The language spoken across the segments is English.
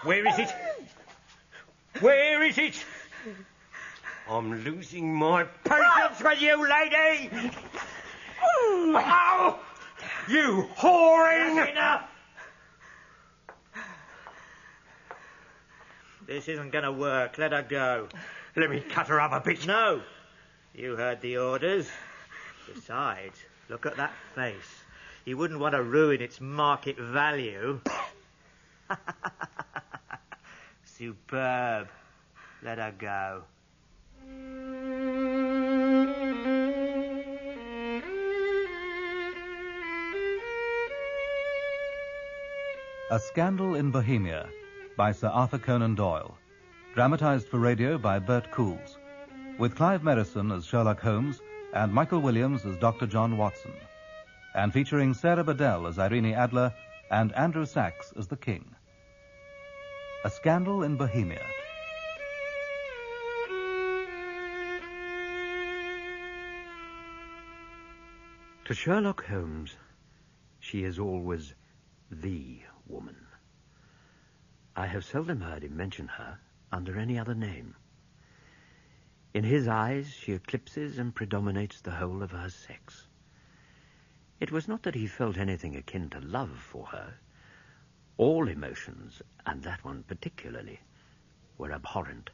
Where is it? Where is it? I'm losing my patience with you, lady! Oh! You whoring! That's enough! This isn't going to work. Let her go. Let me cut her up a bit. No. You heard the orders. Besides, look at that face. You wouldn't want to ruin its market value. Superb. Let her go. A Scandal in Bohemia by Sir Arthur Conan Doyle. Dramatized for radio by Bert Coules. With Clive Merrison as Sherlock Holmes and Michael Williams as Dr. John Watson. And featuring Sarah Bedell as Irene Adler and Andrew Sachs as the King. A Scandal in Bohemia. To Sherlock Holmes, she is always the woman. I have seldom heard him mention her under any other name. In his eyes, she eclipses and predominates the whole of her sex. It was not that he felt anything akin to love for her. All emotions, and that one particularly, were abhorrent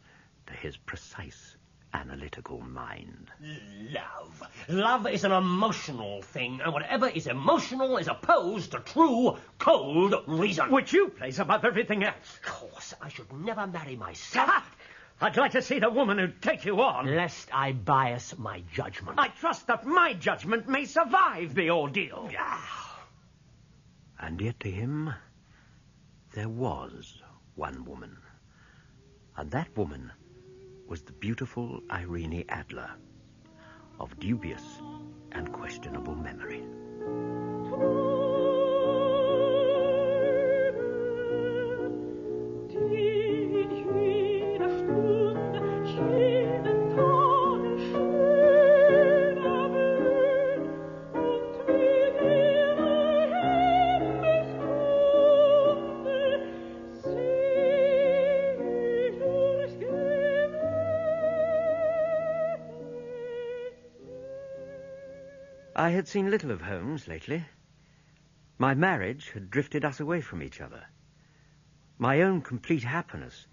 to his precise, analytical mind. Love. Love is an emotional thing, and whatever is emotional is opposed to true, cold reason. Which you place above everything else. Of course, I should never marry myself. I'd like to see the woman who'd take you on. Lest I bias my judgment. I trust that my judgment may survive the ordeal. And yet to him, there was one woman. And that woman was the beautiful Irene Adler, of dubious and questionable memory. I had seen little of Holmes lately. My marriage had drifted us away from each other. My own complete happiness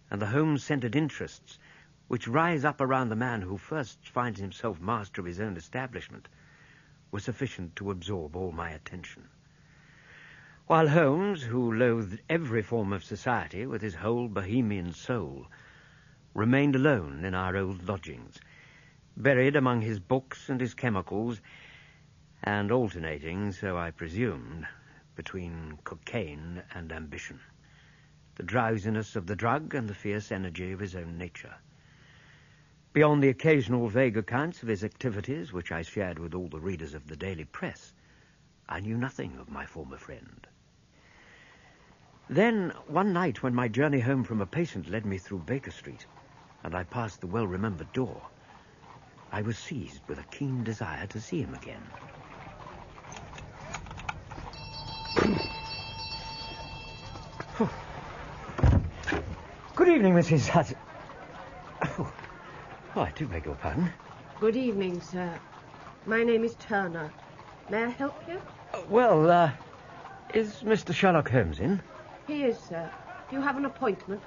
and the Holmes-centered interests which rise up around the man who first finds himself master of his own establishment were sufficient to absorb all my attention. While Holmes, who loathed every form of society with his whole Bohemian soul, remained alone in our old lodgings, buried among his books and his chemicals, and alternating, so I presumed, between cocaine and ambition, the drowsiness of the drug and the fierce energy of his own nature. Beyond the occasional vague accounts of his activities, which I shared with all the readers of the daily press, I knew nothing of my former friend. Then, one night when my journey home from a patient led me through Baker Street, and I passed the well-remembered door, I was seized with a keen desire to see him again. Good evening, Mrs. Hudson. Oh, I do beg your pardon. Good evening, sir. My name is Turner. May I help you? Is Mr. Sherlock Holmes in? He is, sir. Do you have an appointment?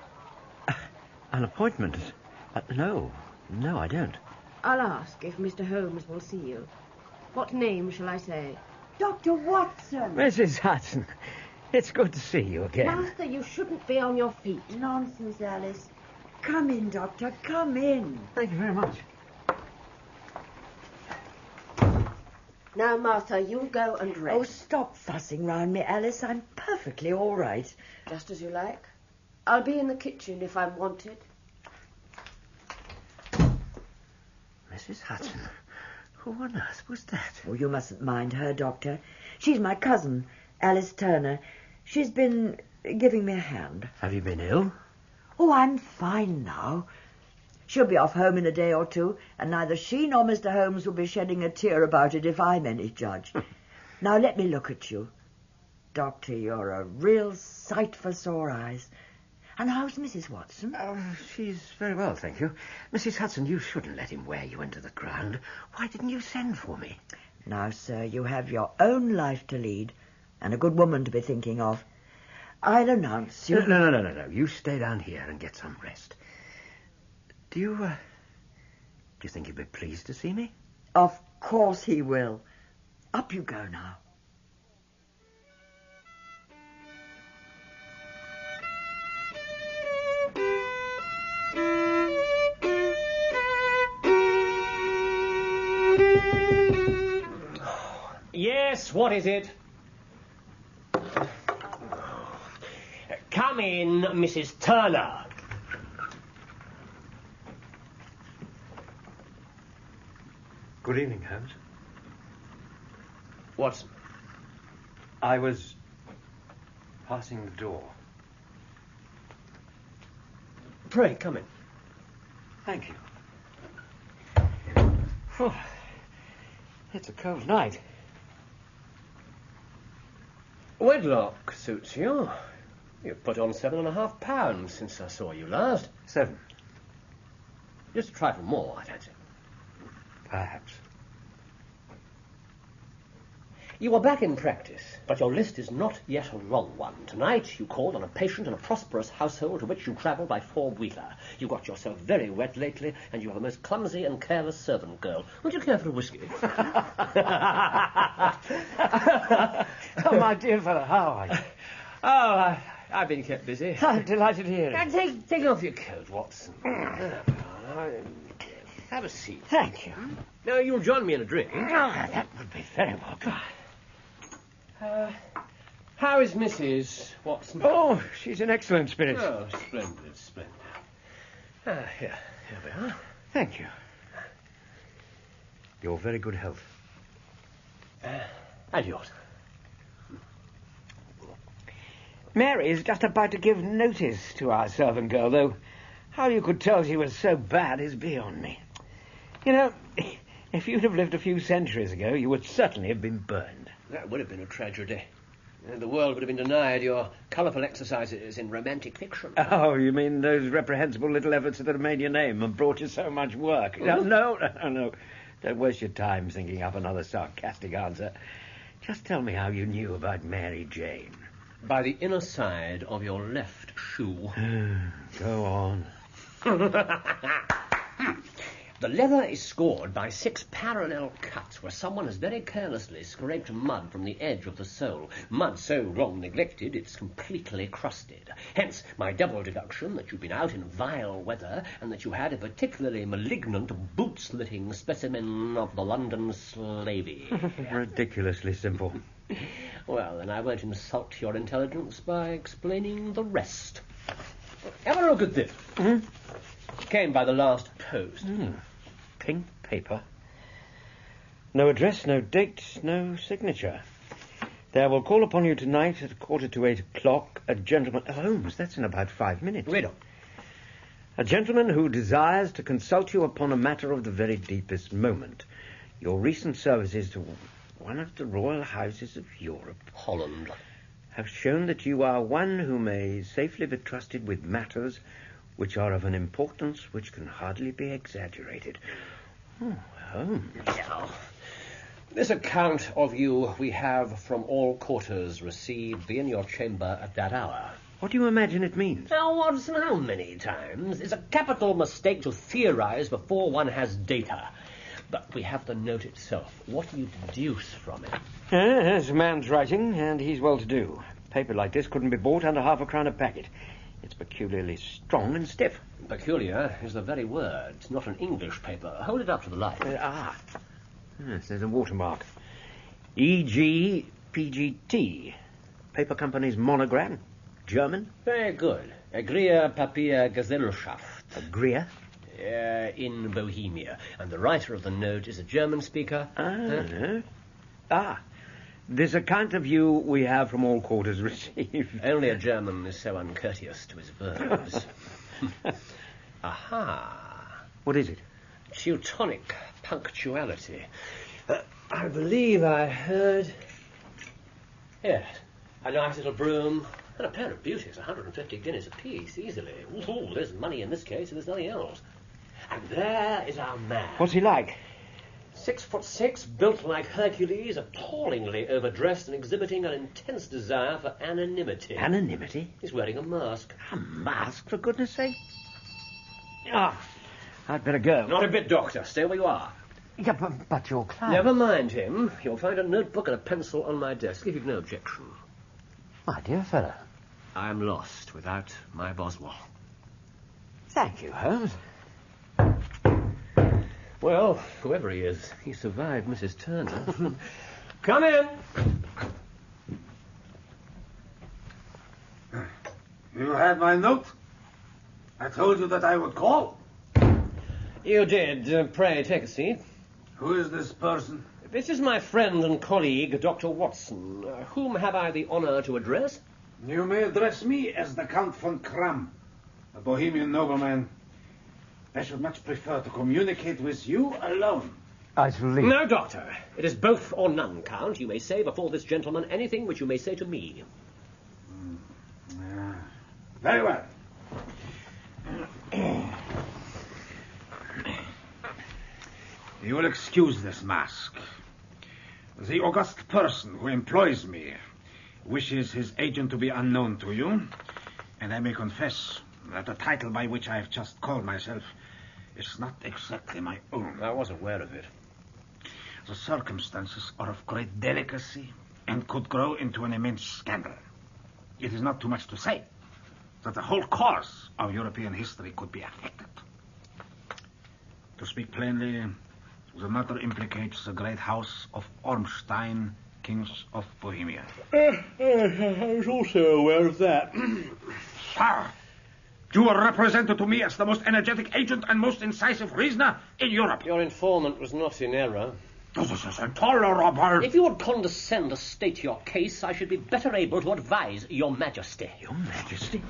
An appointment? No, I don't. I'll ask if Mr. Holmes will see you. What name shall I say? Dr. Watson. Mrs. Hudson, it's good to see you again. Master, you shouldn't be on your feet. Nonsense, Alice. Come in, Doctor, come in. Thank you very much. Now, Martha, you go and rest. Oh, stop fussing round me, Alice. I'm perfectly all right. Just as you like. I'll be in the kitchen if I'm wanted. Mrs. Hudson, who on earth was that? Oh, you mustn't mind her, Doctor. She's my cousin, Alice Turner. She's been giving me a hand. Have you been ill? Oh, I'm fine now. She'll be off home in a day or two, and neither she nor Mr. Holmes will be shedding a tear about it if I'm any judge. Now, let me look at you. Doctor, you're a real sight for sore eyes. And how's Mrs. Watson? Oh, she's very well, thank you. Mrs. Hudson, you shouldn't let him wear you into the ground. Why didn't you send for me? Now, sir, you have your own life to lead and a good woman to be thinking of. I'll announce you... No. You stay down here and get some rest. Do you think he'd be pleased to see me? Of course he will. Up you go now. Yes, what is it? Come in, Mrs. Turner. Good evening, Holmes. Watson. I was passing the door. Pray, come in. Thank you. Oh, it's a cold night. Wedlock suits you. You've put on 7.5 pounds since I saw you last. 7. Just a trifle more, I fancy. Perhaps. You are back in practice, but your list is not yet a wrong one. Tonight you called on a patient in a prosperous household to which you travel by 4-wheeler. You got yourself very wet lately, and you have a most clumsy and careless servant girl. Would you care for a whiskey? Oh, my dear fellow, how are you? Oh, I've been kept busy. I'm delighted to hear it. Take off your coat, Watson. Have a seat. Thank you. Now, you'll join me in a drink. Oh, that would be very welcome. How is Mrs. Watson? Oh, she's in excellent spirits. Oh, splendid. Here we are. Thank you. Your very good health. And yours. Mary's just about to give notice to our servant girl, though how you could tell she was so bad is beyond me. You know, if you'd have lived a few centuries ago, you would certainly have been burned. That would have been a tragedy. The world would have been denied your colourful exercises in romantic fiction. Oh, you mean those reprehensible little efforts that have made your name and brought you so much work? No. Don't waste your time thinking up another sarcastic answer. Just tell me how you knew about Mary Jane. By the inner side of your left shoe. Go on. The leather is scored by 6 parallel cuts where someone has very carelessly scraped mud from the edge of the sole. Mud so long neglected it's completely crusted. Hence my double deduction that you've been out in vile weather and that you had a particularly malignant boot-slitting specimen of the London slavey. Ridiculously simple. Well, then I won't insult your intelligence by explaining the rest. Have a look at this. Came by the last post. Pink paper. No address, no date, no signature. There will call upon you tonight at 7:45 a gentleman... Holmes, that's in about 5 minutes. Read on. A gentleman who desires to consult you upon a matter of the very deepest moment. Your recent services to one of the royal houses of Europe, Holland, have shown that you are one who may safely be trusted with matters which are of an importance which can hardly be exaggerated. Oh, Holmes. Yeah. This account of you we have from all quarters received. Be in your chamber at that hour. What do you imagine it means? Now, Watson, how many times? It's a capital mistake to theorize before one has data. But we have the note itself. What do you deduce from it? It's a man's writing, and he's well-to-do. Paper like this couldn't be bought under £0.50 a packet. It's peculiarly strong and stiff. Peculiar is the very word. It's not an English paper. Hold it up to the light. Yes, there's a watermark. E.G. P.G.T. Paper company's monogram. German. Very good. Agria Papier Gesellschaft. Agria? In Bohemia. And the writer of the note is a German speaker. This account of you we have from all quarters received. Only a German is so uncourteous to his verbs. Aha. What is it? Teutonic punctuality. I believe I heard... Yes, a nice little broom, And a pair of beauties, 150 guineas apiece, easily. Ooh, there's money in this case, and there's nothing else. And there is our man. What's he like? 6'6", built like Hercules, appallingly overdressed and exhibiting an intense desire for anonymity. Anonymity? He's wearing a mask. A mask, for goodness sake? Ah, I'd better go. Not a bit, Doctor. Stay where you are. Yeah, but your client... Never mind him. You'll find a notebook and a pencil on my desk, if you've no objection. My dear fellow. I am lost without my Boswell. Thank you, Holmes. Well, whoever he is, he survived Mrs. Turner. Come in. You had my note? I told you that I would call. You did. Pray, take a seat. Who is this person? This is my friend and colleague, Dr. Watson. Whom have I the honor to address? You may address me as the Count von Kram, a Bohemian nobleman. I should much prefer to communicate with you alone. I shall leave. No, Doctor. It is both or none, Count. You may say before this gentleman anything which you may say to me. Very well. You will excuse this mask. The august person who employs me wishes his agent to be unknown to you, and I may confess that the title by which I have just called myself is not exactly my own. I was aware of it. The circumstances are of great delicacy and could grow into an immense scandal. It is not too much to say that the whole course of European history could be affected. To speak plainly, the matter implicates the great house of Ormstein, kings of Bohemia. I was also aware of that. Sir, you are represented to me as the most energetic agent and most incisive reasoner in Europe. Your informant was not in error. This is intolerable. If you would condescend to state your case, I should be better able to advise your Majesty. Your Majesty?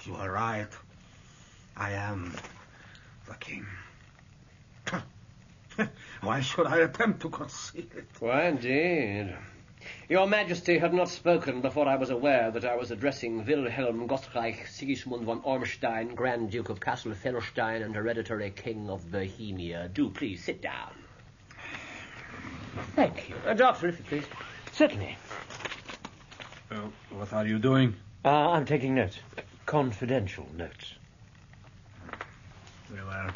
You are right. I am the king. Why should I attempt to conceal it? Why, indeed. Your Majesty had not spoken before I was aware that I was addressing Wilhelm Gottreich Sigismund von Ormstein, Grand Duke of Kassel-Felstein and hereditary King of Bohemia. Do please sit down. Thank you. Doctor, if you please. Certainly. What are you doing? I'm taking notes. Confidential notes. Very well.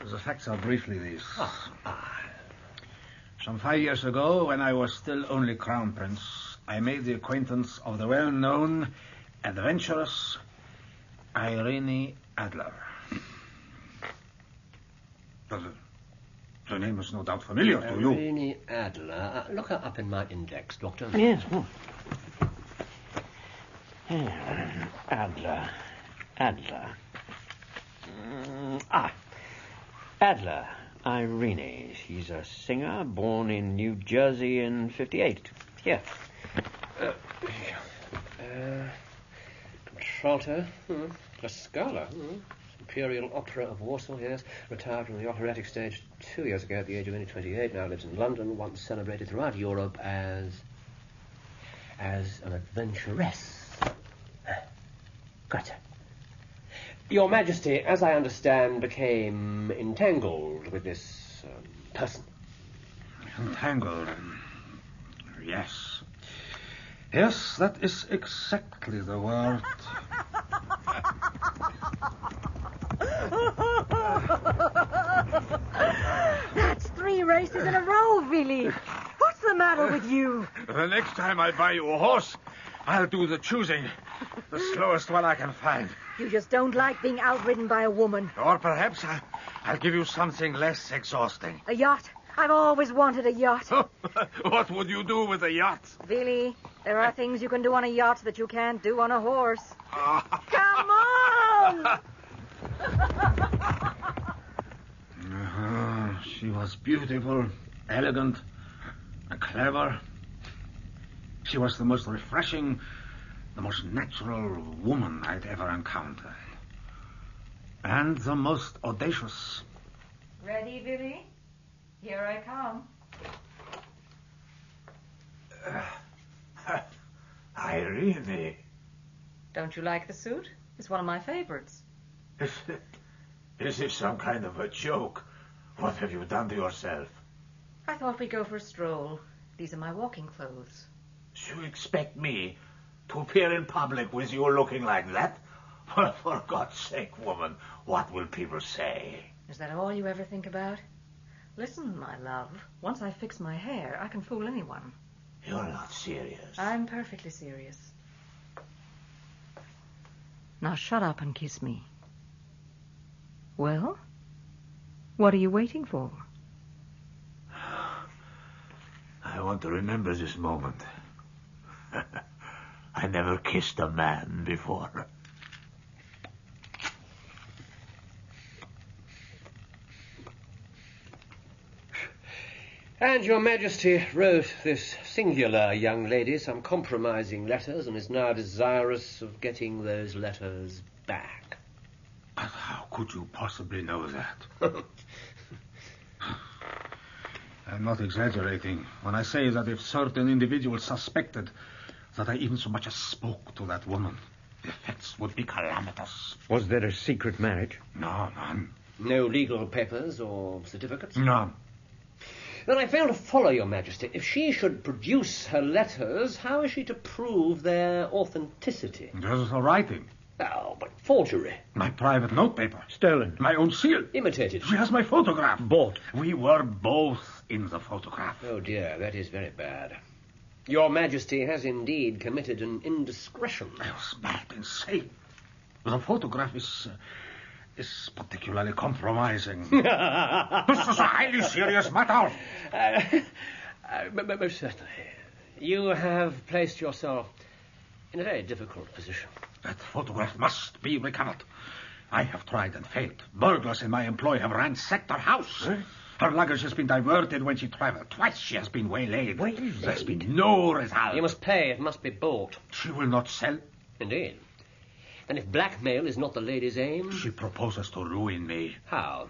The facts are briefly these. Some 5 years ago, when I was still only Crown Prince, I made the acquaintance of the well-known, adventurous Irene Adler. The name is no doubt familiar to you. Irene Adler. Look her up in my index, Doctor. Yes. Adler. Adler. Irene. She's a singer, born in New Jersey in 58. Here. Contralto. La Scala. Imperial Opera of Warsaw, yes. Retired from the operatic stage 2 years ago at the age of only 28. Now lives in London, once celebrated throughout Europe as an adventuress. Gotcha. Your Majesty, as I understand, became entangled with this person. Entangled? Yes. Yes, that is exactly the word. That's 3 races in a row, Billy. What's the matter with you? The next time I buy you a horse, I'll do the choosing. The slowest one I can find. You just don't like being outridden by a woman. Or perhaps I'll give you something less exhausting. A yacht. I've always wanted a yacht. What would you do with a yacht? Billy, there are things you can do on a yacht that you can't do on a horse. Come on! She was beautiful, elegant, and clever. She was the most refreshing, the most natural woman I'd ever encountered. And the most audacious. Ready, Billy? Here I come. Irene. Don't you like the suit? It's one of my favorites. Is this some kind of a joke? What have you done to yourself? I thought we'd go for a stroll. These are my walking clothes. You expect me to appear in public with you looking like that? Well, for God's sake, woman, what will people say? Is that all you ever think about? Listen, my love, once I fix my hair, I can fool anyone. You're not serious. I'm perfectly serious. Now shut up and kiss me. Well, what are you waiting for? I want to remember this moment. I never kissed a man before. And Your Majesty wrote this singular young lady some compromising letters and is now desirous of getting those letters back. But how could you possibly know that? I'm not exaggerating when I say that if certain individuals suspected that I even so much as spoke to that woman, the effects would be calamitous. Was there a secret marriage? No, none. No legal papers or certificates? None. Then I fail to follow, Your Majesty. If she should produce her letters, how is she to prove their authenticity? There's her writing. Oh, but forgery. My private notepaper. Stolen. My own seal. Imitated. She has my photograph. Bought. We were both in the photograph. Oh, dear, that is very bad. Your Majesty has indeed committed an indiscretion. I was mad, insane. The photograph is particularly compromising. This is a highly serious matter. Most certainly. You have placed yourself in a very difficult position. That photograph must be recovered. I have tried and failed. Burglars in my employ have ransacked her house. Huh? Her luggage has been diverted when she traveled. Twice she has been waylaid. Waylaid? There's been no result. You must pay. It must be bought. She will not sell. Indeed. And if blackmail is not the lady's aim... She proposes to ruin me. How?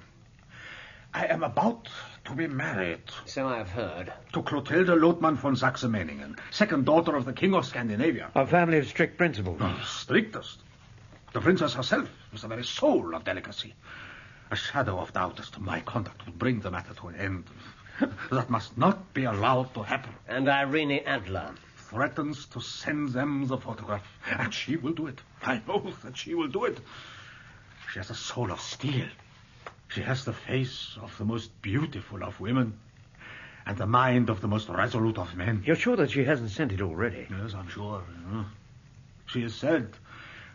I am about to be married. So I have heard. To Clotilde Lotman von Saxe-Meiningen, second daughter of the King of Scandinavia. A family of strict principles. Oh, strictest. The princess herself is the very soul of delicacy. A shadow of doubt as to my conduct would bring the matter to an end. That must not be allowed to happen. And Irene Adler threatens to send them the photograph. And she will do it. I know that she will do it. She has a soul of steel. She has the face of the most beautiful of women and the mind of the most resolute of men. You're sure that she hasn't sent it already? Yes, I'm sure. She has said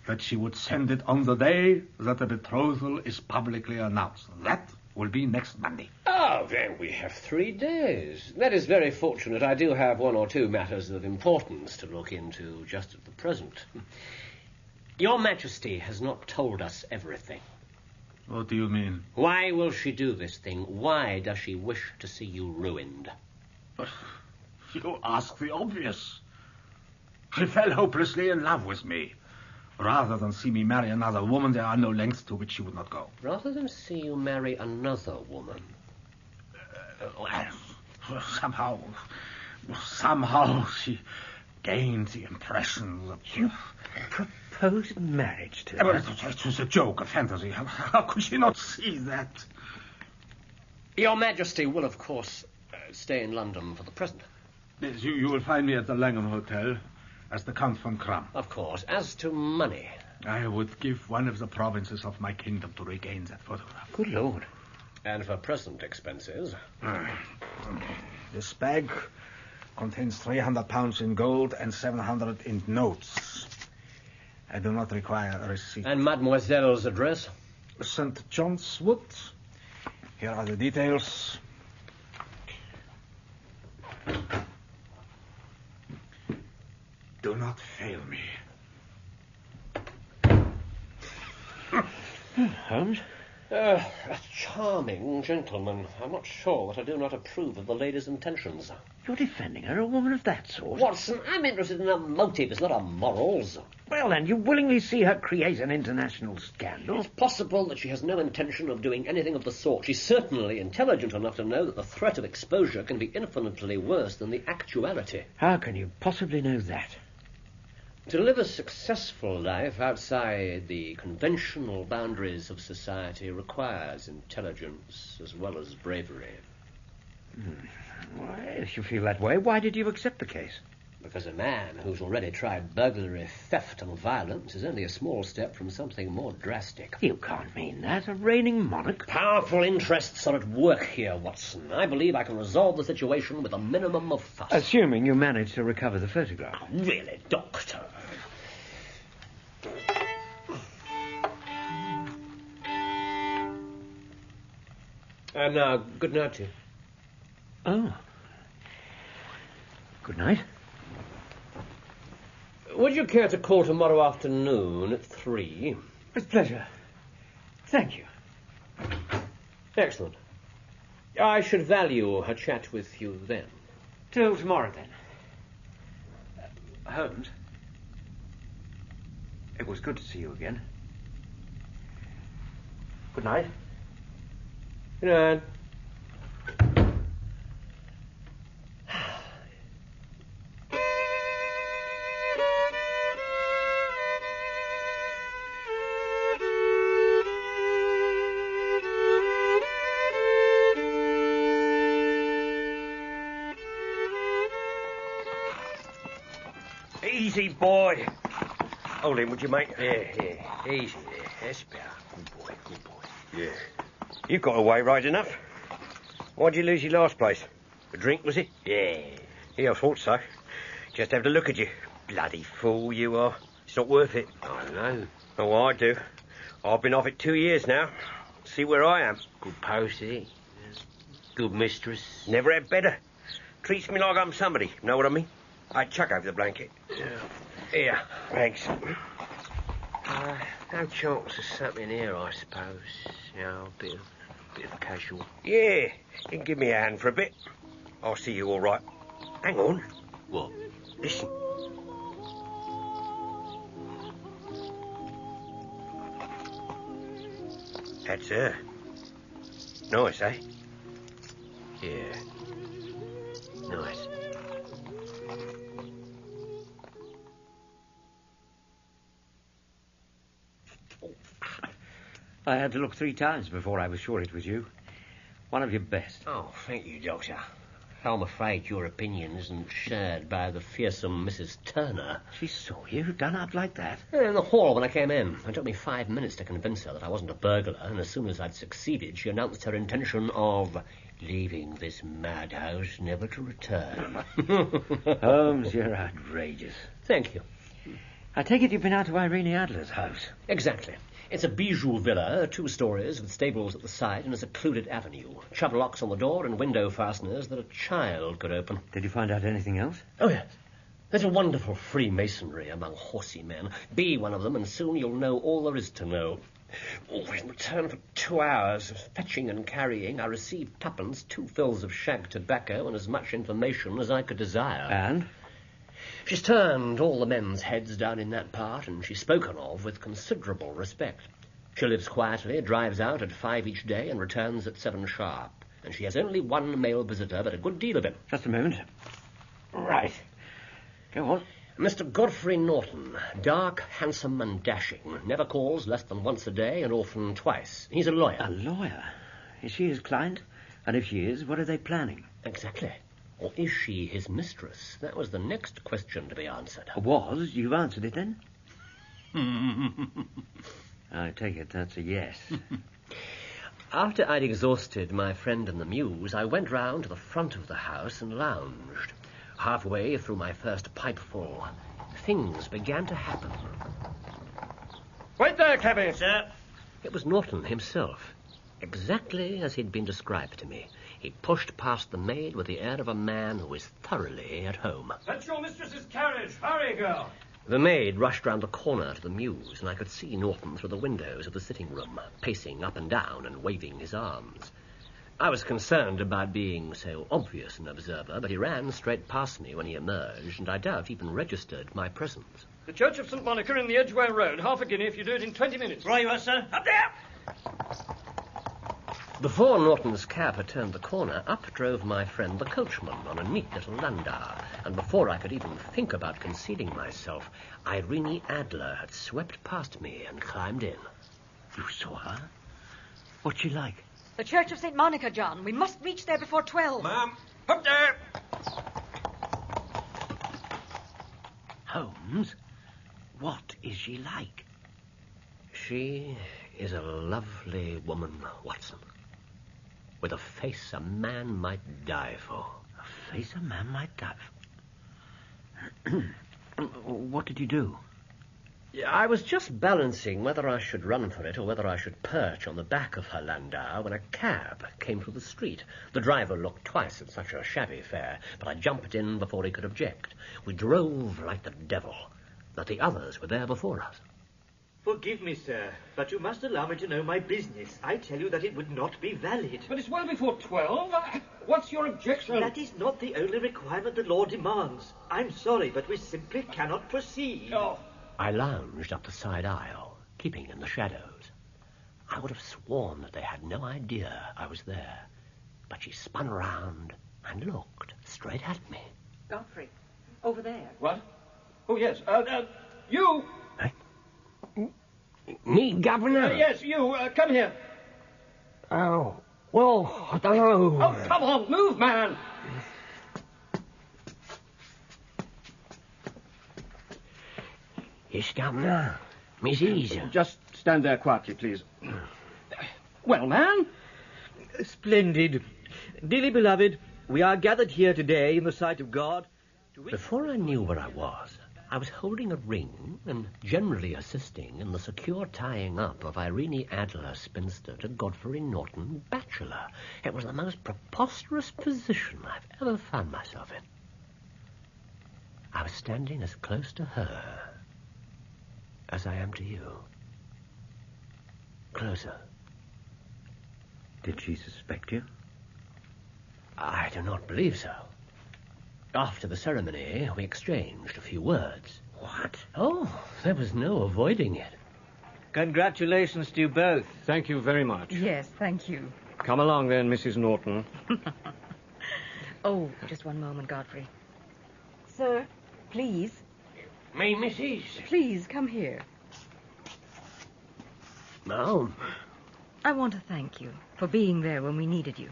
that she would send it on the day that the betrothal is publicly announced. That will be next Monday. Oh, then we have 3 days. That is very fortunate. I do have 1 or 2 matters of importance to look into just at the present. Your Majesty has not told us everything. What do you mean? Why will she do this thing? Why does she wish to see you ruined? You ask the obvious. She fell hopelessly in love with me. Rather than see me marry another woman, there are no lengths to which she would not go. Rather than see you marry another woman? Somehow she gained the impression that... You proposed marriage to her? It was a joke, a fantasy. How could she not see that? Your Majesty will, of course, stay in London for the present. Yes, you will find me at the Langham Hotel as the Count von Kram. Of course. As to money... I would give one of the provinces of my kingdom to regain that photograph. Good Lord. And for present expenses... This bag contains 300 pounds in gold and 700 in notes. I do not require a receipt. And Mademoiselle's address? St. John's Wood. Here are the details. Do not fail me. Holmes? A charming gentleman. I'm not sure that I do not approve of the lady's intentions. You're defending her, a woman of that sort? Watson, I'm interested in her motives, not her morals. Well, then, you willingly see her create an international scandal? It's possible that she has no intention of doing anything of the sort. She's certainly intelligent enough to know that the threat of exposure can be infinitely worse than the actuality. How can you possibly know that? To live a successful life outside the conventional boundaries of society requires intelligence as well as bravery. Well, if you feel that way, why did you accept the case? Because a man who's already tried burglary, theft, and violence is only a small step from something more drastic. You can't mean that. A reigning monarch? Powerful interests are at work here, Watson. I believe I can resolve the situation with a minimum of fuss. Assuming you manage to recover the photograph. Oh, really, Doctor? And now, good night to you. Oh. Good night. Would you care to call tomorrow afternoon at 3? With pleasure. Thank you. Excellent. I should value her chat with you then. Till tomorrow, then. Holmes, it was good to see you again. Good night. Good night. Easy, boy. Hold him, would you, mate? Yeah. Easy there. That's better. Good boy. Yeah. You got away right enough. Why'd you lose your last place? A drink, was it? Yeah, I thought so. Just have to look at you. Bloody fool you are. It's not worth it. I know. Oh, I do. I've been off it 2 years now. See where I am. Good post, eh? Good mistress. Never had better. Treats me like I'm somebody. Know what I mean? I'd chuck over the blanket. Here. Thanks. No chance of something here, I suppose. You know, a bit of casual. Yeah. You can give me a hand for a bit. I'll see you all right. Hang on. What? Listen. That's her. Nice, eh? Yeah. Nice. I had to look 3 times before I was sure it was you. One of your best. Oh, thank you, Doctor. I'm afraid your opinion isn't shared by the fearsome Mrs. Turner. She saw you done up like that? In the hall when I came in. It took me 5 minutes to convince her that I wasn't a burglar, and as soon as I'd succeeded, she announced her intention of leaving this madhouse never to return. Holmes, you're outrageous. Thank you. I take it you've been out to Irene Adler's house. Exactly. It's a bijou villa, 2 stories, with stables at the side and a secluded avenue. Shut locks on the door and window fasteners that a child could open. Did you find out anything else? Oh, yes. There's a wonderful Freemasonry among horsey men. Be one of them, and soon you'll know all there is to know. Oh, in return for 2 hours of fetching and carrying, I received 2pence, 2 fills of shag tobacco, and as much information as I could desire. And? She's turned all the men's heads down in that part, and she's spoken of with considerable respect. She lives quietly, drives out at 5 each day, and returns at 7 sharp. And she has only 1 male visitor, but a good deal of it. Just a moment. Right. Go on. Mr. Godfrey Norton, dark, handsome, and dashing. Never calls less than once a day, and often twice. He's a lawyer. A lawyer? Is she his client? And if she is, what are they planning? Exactly. Or is she his mistress? That was the next question to be answered. Was? You've answered it then? I take it that's a yes. After I'd exhausted my friend and the muse, I went round to the front of the house and lounged. Halfway through my first pipeful, things began to happen. Wait there, cabby. Sir. It was Norton himself, exactly as he'd been described to me. He pushed past the maid with the air of a man who is thoroughly at home. That's your mistress's carriage. Hurry, girl. The maid rushed round the corner to the mews, and I could see Norton through the windows of the sitting room, pacing up and down and waving his arms. I was concerned about being so obvious an observer, but he ran straight past me when he emerged, and I doubt even registered my presence. The Church of St. Monica in the Edgware Road. Half a guinea if you do it in 20 minutes. Right you are, sir. Up there! Before Norton's cab had turned the corner, up drove my friend the coachman on a neat little landau, and before I could even think about concealing myself, Irene Adler had swept past me and climbed in. You saw her? What's she like? The Church of St. Monica, John. We must reach there before 12. Ma'am, up there! Holmes? What is she like? She is a lovely woman, Watson, with a face a man might die for. A face a man might die for? What did you do? I was just balancing whether I should run for it or whether I should perch on the back of her landau when a cab came through the street. The driver looked twice at such a shabby fare, but I jumped in before he could object. We drove like the devil, but the others were there before us. Forgive me, sir, but you must allow me to know my business. I tell you that it would not be valid. But it's well before 12. What's your objection? That is not the only requirement the law demands. I'm sorry, but we simply cannot proceed. Oh. I lounged up the side aisle, keeping in the shadows. I would have sworn that they had no idea I was there, but she spun around and looked straight at me. Godfrey, over there. What? Oh, yes. You! Me, Governor? Yes, you. Come here. Oh, well, I don't know. Oh, come on, move, man. Yes, Governor. Mrs. Just stand there quietly, please. Well, man? Splendid. Dearly beloved, we are gathered here today in the sight of God. Before I knew where I was holding a ring and generally assisting in the secure tying up of Irene Adler, spinster, to Godfrey Norton, bachelor. It was the most preposterous position I've ever found myself in. I was standing as close to her as I am to you. Closer. Did she suspect you? I do not believe so. After the ceremony, we exchanged a few words. What? Oh, there was no avoiding it. Congratulations to you both. Thank you very much. Yes, thank you. Come along then, Mrs. Norton. Oh, just one moment, Godfrey. Sir, please. Me, Mrs. Please, come here. Ma'am. I want to thank you for being there when we needed you.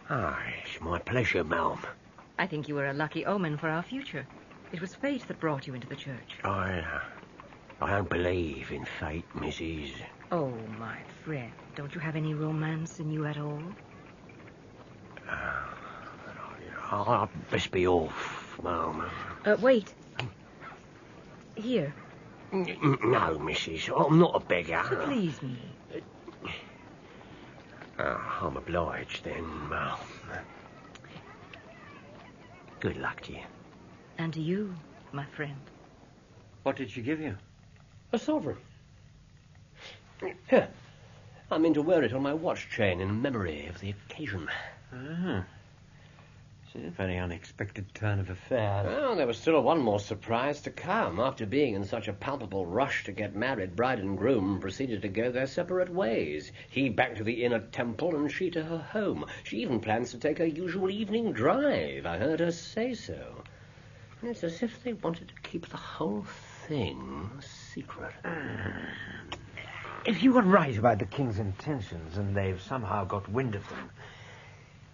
It's my pleasure, ma'am. I think you were a lucky omen for our future. It was fate that brought you into the church. I don't believe in fate, Mrs. Oh, my friend, don't you have any romance in you at all? I'll best be off, ma'am. Wait. Here. No, Mrs. I'm not a beggar. Please me. I'm obliged then, ma'am. Good luck to you. And to you, my friend. What did she give you? A sovereign. Here. I mean to wear it on my watch chain in memory of the occasion. It's a very unexpected turn of affairs. Well, there was still one more surprise to come. After being in such a palpable rush to get married, bride and groom proceeded to go their separate ways. He back to the inner temple and she to her home. She even plans to take her usual evening drive. I heard her say so. It's as if they wanted to keep the whole thing secret. If you were right about the king's intentions and they've somehow got wind of them,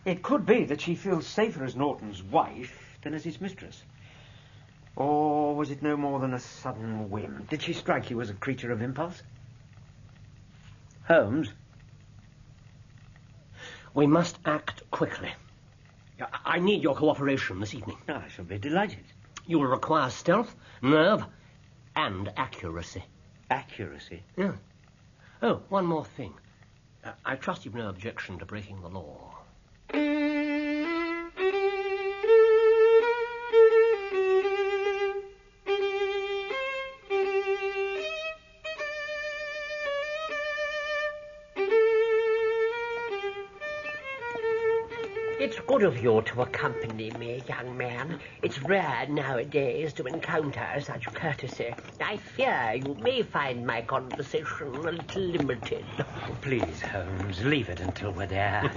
it could be that she feels safer as Norton's wife than as his mistress. Or was it no more than a sudden whim? Did she strike you as a creature of impulse? Holmes? We must act quickly. I need your cooperation this evening. I shall be delighted. You will require stealth, nerve, and accuracy. Accuracy? Yeah. Oh, one more thing. I trust you've no objection to breaking the law. It's good of you to accompany me, young man. It's rare nowadays to encounter such courtesy. I fear you may find my conversation a little limited. Please, Holmes, leave it until we're there.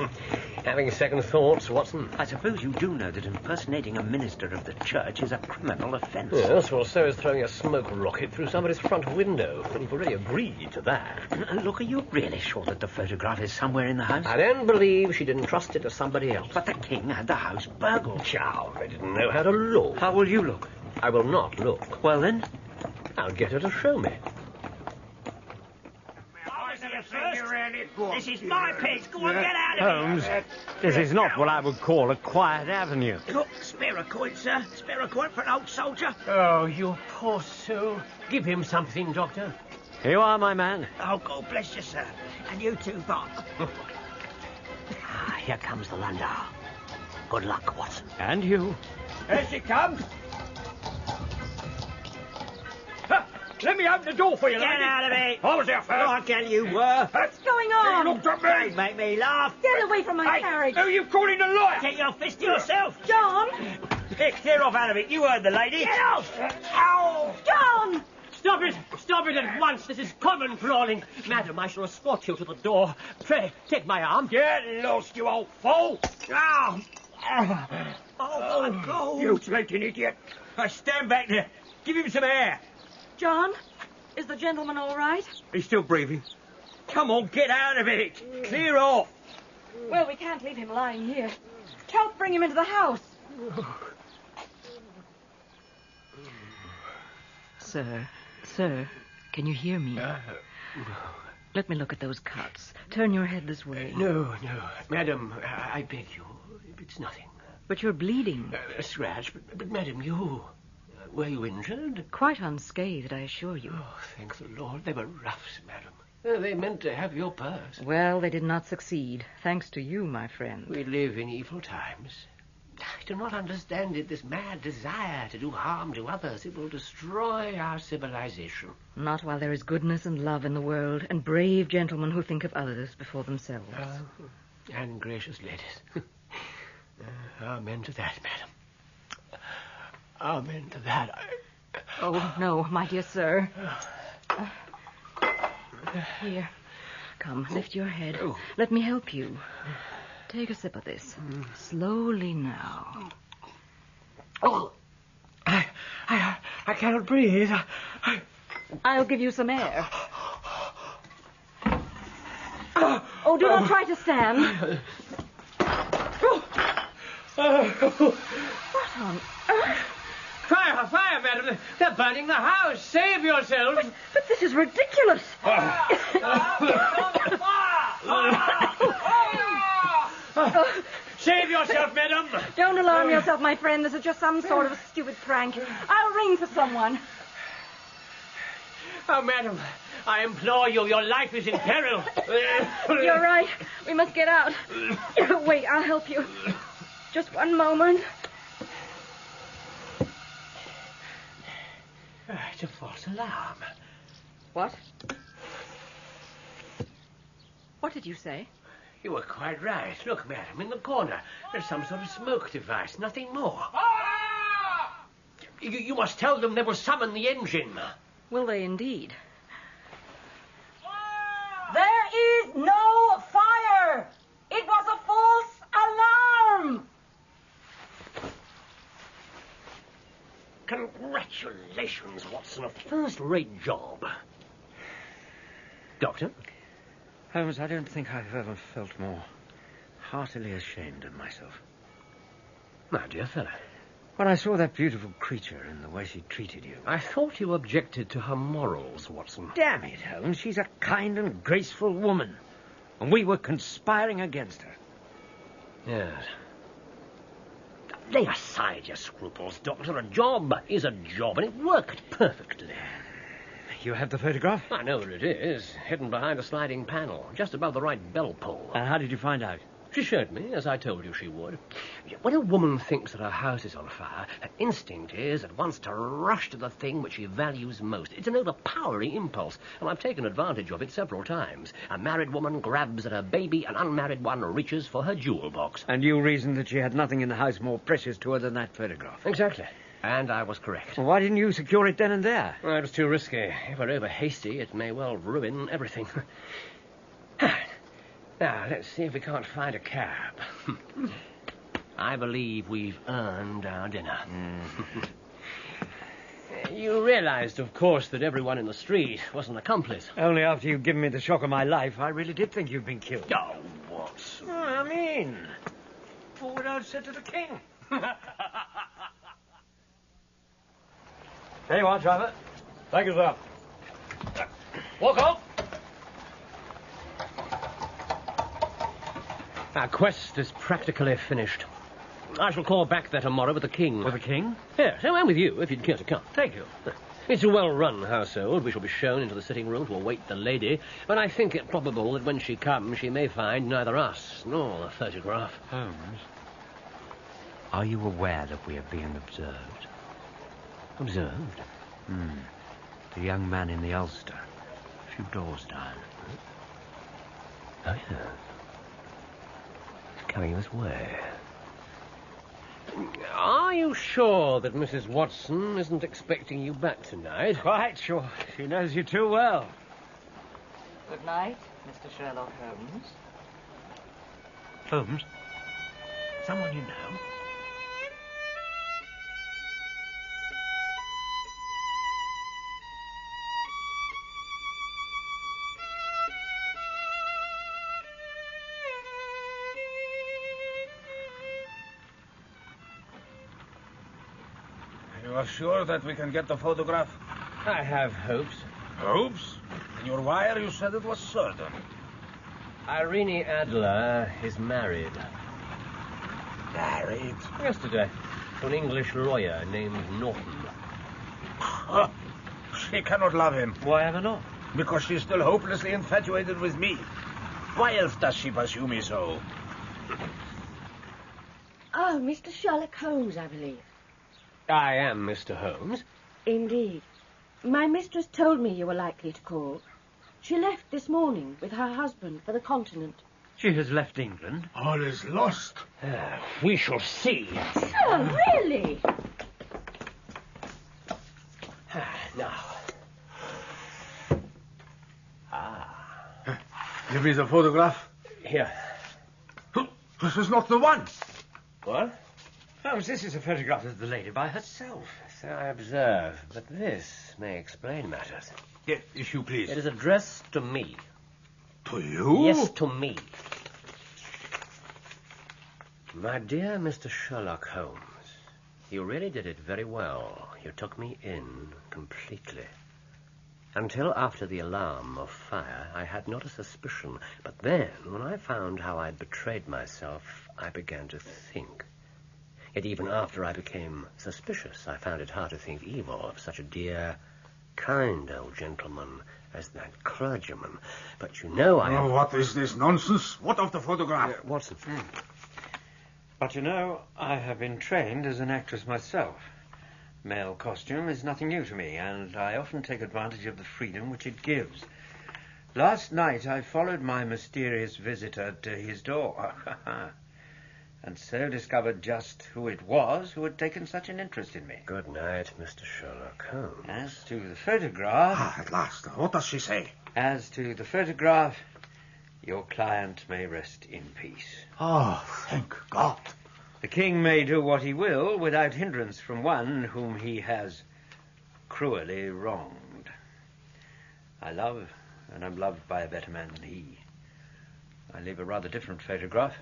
Having second thoughts, Watson? I suppose you do know that impersonating a minister of the church is a criminal offence. Yes, well, so is throwing a smoke rocket through somebody's front window. We've already agreed to that. Look, are you really sure that the photograph is somewhere in the house? I don't believe she'd entrust it to somebody else. But the king had the house burgled. Chow, I didn't know how to look. How will you look? I will not look. Well, then? I'll get her to show me. This is my place. Go on, get out of Holmes, this is not what I would call a quiet avenue. here. Look, spare a coin, sir. Spare a coin for an old soldier. Oh, you poor soul. Give him something, Doctor. Here you are, my man. Oh, God bless you, sir. And you too, Bart. Here comes the landau. Good luck, Watson. And you. Here she comes. Let me open the door for you, lady. Get out of it. I was there first. I tell you were. What's going on? You looked at me. Don't make me laugh. Get away from my carriage. Who are you calling a liar? Take your fist to yourself. John! Here, clear off out of it. You heard the lady. Get off. Ow. John! Stop it! Stop it at once! This is common brawling. Madam, I shall escort you to the door. Pray, take my arm. Get lost, you old fool. Ow. Oh, God. You slinking idiot. Stand back there. Give him some air. John, is the gentleman all right? He's still breathing. Come on, get out of it. Clear off. Well, we can't leave him lying here. Help bring him into the house. Sir, can you hear me? Let me look at those cuts. Turn your head this way. No. Madam, I beg you. It's nothing. But you're bleeding. A scratch, but madam, you... were you injured? Quite unscathed, I assure you. Oh, thank the Lord. They were roughs, madam. They meant to have your purse. Well, they did not succeed. Thanks to you, my friend. We live in evil times. I do not understand it, this mad desire to do harm to others. It will destroy our civilization. Not while there is goodness and love in the world, and brave gentlemen who think of others before themselves. And gracious ladies. Amen to that, madam. Amen to that. Oh, no, my dear sir. Here. Come, lift your head. Let me help you. Take a sip of this. Slowly now. Oh, I cannot breathe. I'll give you some air. Oh, do not try to stand. What on earth? Fire, madam. They're burning the house. Save yourselves. But this is ridiculous. Save yourself, madam. Don't alarm yourself, my friend. This is just some sort of a stupid prank. I'll ring for someone. Oh, madam, I implore you. Your life is in peril. You're right. We must get out. Wait, I'll help you. Just one moment. It's a false alarm. What? What did you say? You were quite right. Look, madam, in the corner. There's some sort of smoke device, nothing more. You must tell them they will summon the engine. Will they indeed? There is no fire. It was a false alarm. Congratulations, Watson. A first-rate job. Doctor? Holmes, I don't think I've ever felt more heartily ashamed of myself. My dear fellow. When I saw that beautiful creature and the way she treated you. I thought you objected to her morals, Watson. Damn it, Holmes. She's a kind and graceful woman. And we were conspiring against her. Yes. Lay aside your scruples, Doctor. A job is a job, and it worked perfectly. You have the photograph? I know where it is. Hidden behind a sliding panel, just above the right bell pull. And how did you find out? She showed me, as I told you she would. When a woman thinks that her house is on fire, her instinct is at once to rush to the thing which she values most. It's an overpowering impulse, and I've taken advantage of it several times. A married woman grabs at her baby, an unmarried one reaches for her jewel box. And you reasoned that she had nothing in the house more precious to her than that photograph. Exactly. And I was correct. Well, why didn't you secure it then and there? Well, it was too risky. If we're over hasty, it may well ruin everything. Now, let's see if we can't find a cab. I believe we've earned our dinner. You realized, of course, that everyone in the street was an accomplice. Only after you'd given me the shock of my life, I really did think you'd been killed. Oh, what? I mean, for what I'd said to the king. There you are, driver. Thank you, sir. Walk on. Our quest is practically finished. I shall call back there tomorrow with the king. With the king? Yes, and with you, if you'd care to come. Thank you. It's a well-run household. We shall be shown into the sitting room to await the lady, but I think it probable that when she comes, she may find neither us nor the photograph. Holmes, are you aware that we are being observed? Observed? The young man in the ulster, a few doors down. Oh, yes. Coming this way. Are you sure that Mrs. Watson isn't expecting you back tonight? Quite sure. She knows you too well. Good night, Mr. Sherlock Holmes. Holmes? Someone you know? You are sure that we can get the photograph? I have hopes. Hopes? In your wire you said it was certain. Irene Adler is married. Married? Yesterday, to an English lawyer named Norton. She cannot love him. Why ever not? Because she's still hopelessly infatuated with me. Why else does she pursue me so? Oh, Mr. Sherlock Holmes, I believe. I am Mr. Holmes. Indeed. My mistress told me you were likely to call. She left this morning with her husband for the continent. She has left England. All is lost. We shall see. Sir, really? Now. Give me the photograph. Here. This is not the one. What? Holmes, this is a photograph of the lady by herself. So I observe, but this may explain matters. Yes, if you please. It is addressed to me. To you? Yes, to me. My dear Mr. Sherlock Holmes, you really did it very well. You took me in completely. Until after the alarm of fire, I had not a suspicion. But then, when I found how I'd betrayed myself, I began to think. Yet even after I became suspicious, I found it hard to think evil of such a dear, kind old gentleman as that clergyman. But you know I... Oh, what is this nonsense? What of the photograph? Watson. But you know, I have been trained as an actress myself. Male costume is nothing new to me, and I often take advantage of the freedom which it gives. Last night I followed my mysterious visitor to his door, and so discovered just who it was who had taken such an interest in me. Good night, Mr. Sherlock Holmes. As to the photograph... At last. What does she say? As to the photograph, your client may rest in peace. Oh, thank God. The king may do what he will without hindrance from one whom he has cruelly wronged. I love, and am loved by a better man than he. I leave a rather different photograph,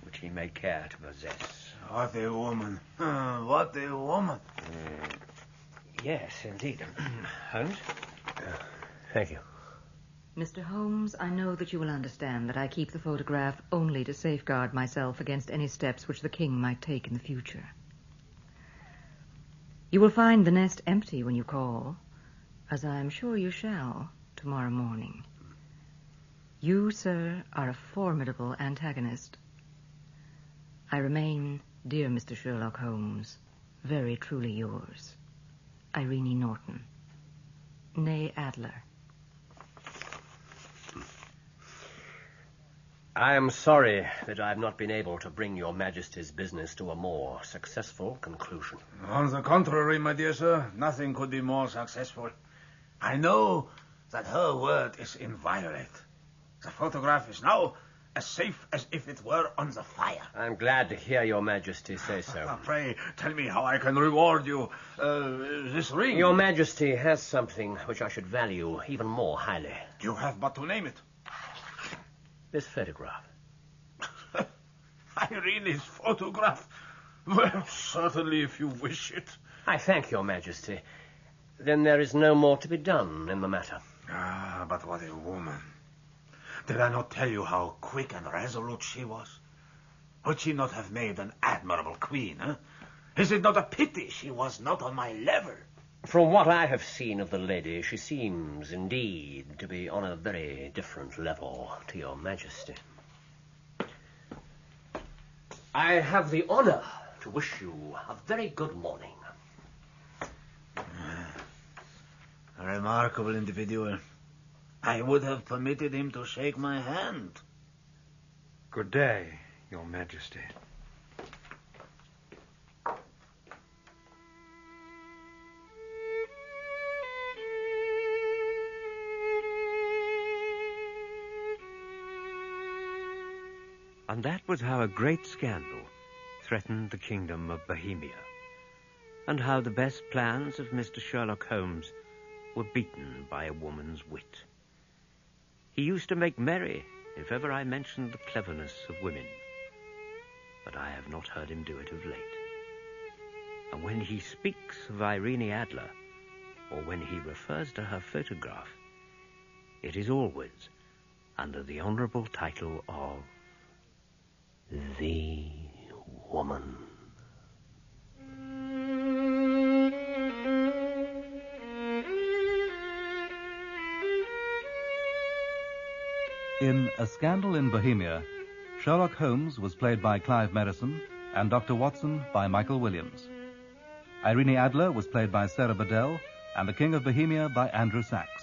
which he may care to possess. What a woman. What a woman. Yes, indeed. Holmes? Thank you. Mr. Holmes, I know that you will understand that I keep the photograph only to safeguard myself against any steps which the king might take in the future. You will find the nest empty when you call, as I am sure you shall tomorrow morning. You, sir, are a formidable antagonist, I remain, dear Mr. Sherlock Holmes, very truly yours, Irene Norton, née Adler. I am sorry that I have not been able to bring your Majesty's business to a more successful conclusion. On the contrary, my dear sir, nothing could be more successful. I know that her word is inviolate. The photograph is now as safe as if it were on the fire. I'm glad to hear your Majesty say so. Pray, tell me how I can reward you. This ring... Your Majesty has something which I should value even more highly. You have but to name it. This photograph. Irene's photograph? Well, certainly, if you wish it. I thank your Majesty. Then there is no more to be done in the matter. Ah, but what a woman. Did I not tell you how quick and resolute she was? Would she not have made an admirable queen, eh? Is it not a pity she was not on my level? From what I have seen of the lady, she seems, indeed, to be on a very different level to your Majesty. I have the honor to wish you a very good morning. A remarkable individual. I would have permitted him to shake my hand. Good day, Your Majesty. And that was how a great scandal threatened the kingdom of Bohemia, and how the best plans of Mr. Sherlock Holmes were beaten by a woman's wit. He used to make merry if ever I mentioned the cleverness of women, but I have not heard him do it of late. And when he speaks of Irene Adler, or when he refers to her photograph, it is always under the honourable title of the woman. In A Scandal in Bohemia, Sherlock Holmes was played by Clive Merrison and Dr. Watson by Michael Williams. Irene Adler was played by Sarah Bedell and the King of Bohemia by Andrew Sachs,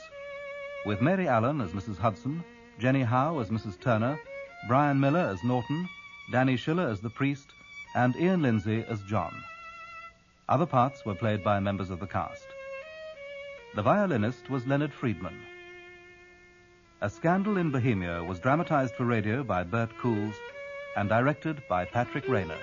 with Mary Allen as Mrs. Hudson, Jenny Howe as Mrs. Turner, Brian Miller as Norton, Danny Schiller as the priest, and Ian Lindsay as John. Other parts were played by members of the cast. The violinist was Leonard Friedman. A Scandal in Bohemia was dramatized for radio by Bert Coules and directed by Patrick Rayner.